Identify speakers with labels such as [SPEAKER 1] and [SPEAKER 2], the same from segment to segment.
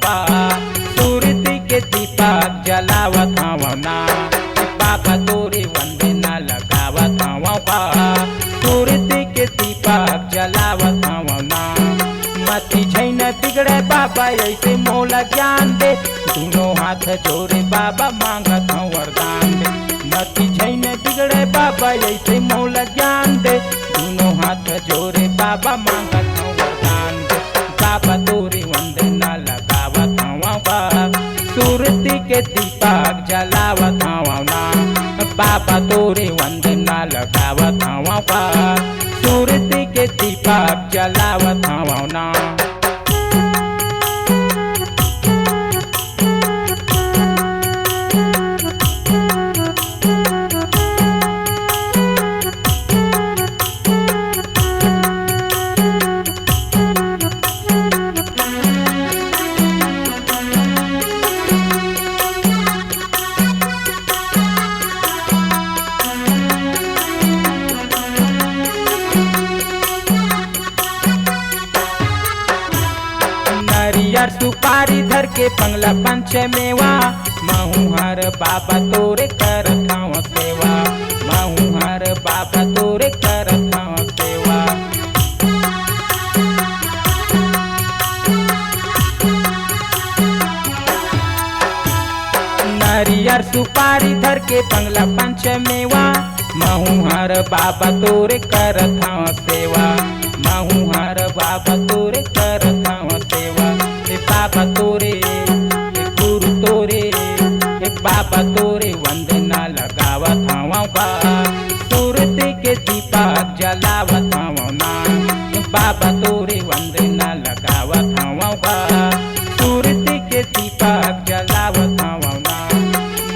[SPEAKER 1] का सूरती के दीपक जलावत हवा ना बाबा तोरे वंदना लगावत हवा का सूरती के दीपक जलावत हवा ना मती छैन बिगड़े बाबा ऐसे मोला ज्ञान दे दोनों हाथ जोड़े बाबा मांगत हूँ वरदान दे मती छैन बिगड़े बाबा ऐसे मोला ज्ञान दे दोनों हाथ जोड़े बाबा मांगत हूँ वरदान दे बाबा तोरे वंदना लगावत हूँ बा सूरती के दीपक जलावत हूँ ना बाबा तोरे वंदना लगावत हूँ बा सूरती के दीपक जलावत हूँ ना सुपारी धर के पंगला पंचमेवा महुहर बाबा तोरे करत हूँ सेवा महुहर बाबा तोरे करत हूँ सेवा नरियर सुपारी धर के पंगला पंचमेवा महुहर बाबा तोरे करत हूँ सेवा महुहर बाबा तोरे करत हूँ सेवा बाबा तोरे गुरु तोरे बाबा तोरे वंदना लगावत हूँ बा सूरती के दीपक जलावत हूँ ना बाबा तोरे वंदना लगावत हूँ बा सूरती के दीपक जलावत हूँ ना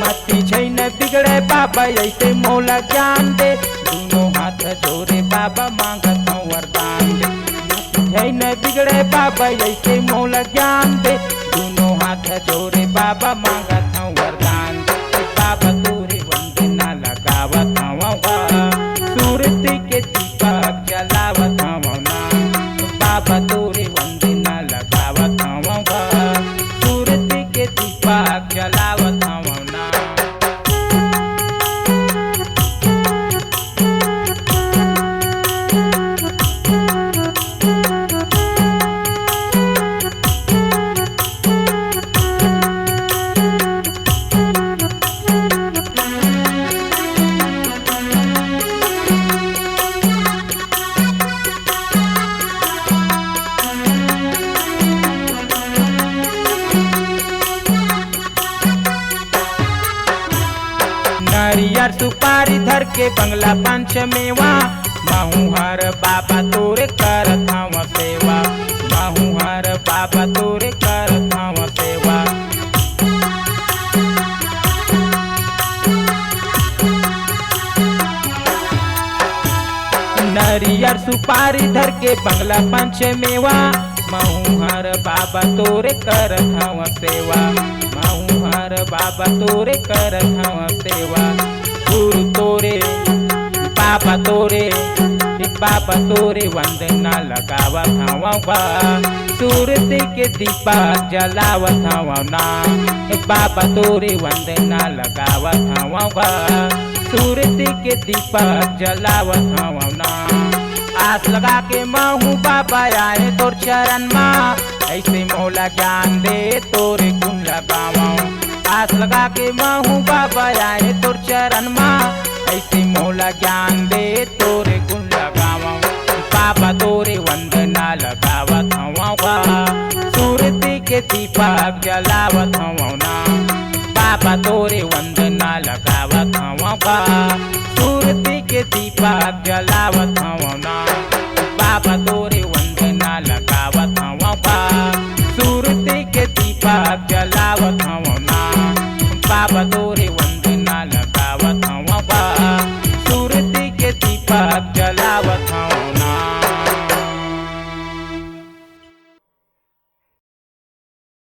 [SPEAKER 1] मती छैन बिगड़े बाबा ऐसे मोला ज्ञान दे दोनों हाथ जोड़े बाबा मांगत हूँ वरदान दे छैन बिगड़े बाबा ऐसे मोला ज्ञान दे दोनों हाथ जोड़े बाबा मांगत हूँ वरदान दे बाबा तोरे वंदना लगावत हूँ बा सूरती के दीपक जलावत हूँ ना बाबा तोरे वंदना लगावत हूँ बा सूरती के दीपक जलावत हूँ ना नरियर सुपारी धर के बंगला पंचमेवा महुहर बाबा तोरे करत हूँ सेवा महुहर बाबा तोरे करत हूँ सेवा नरियर सुपारी धर के बंगला पंचमेवा महुहर बाबा तोरे करत हूँ सेवा महुहर बाबा तोरे करत हूँ सेवा गुरु तोरे बाबा तोरे वंदना लगावत हूँ बा सूरती के दीपक जलावत हूँ ना बाबा तोरे वंदना लगावत हूँ बा सूरती के दीपक जलावत हूँ ना आस लगा के महू बाबा आए तोर चरण माँ ऐसे मोला ज्ञान दे तोरे गुण लगाऊं आस लगा के महू बाबा आए तोर चरण माँ ऐसे मोला ज्ञान दे तोरे गुण लगाऊं बाबा तोरे वंदना लगावत हूँ बा सूरती के दीपक जलावत हूँ ना बाबा तोरे वंदना लगावत हूँ बा सूरती के दीपक जलावत हूँ ना बाबा तोरे वंदना लगावत हूँ बा सूरती के दीपक जलावत हूँ ना बाबा तोरे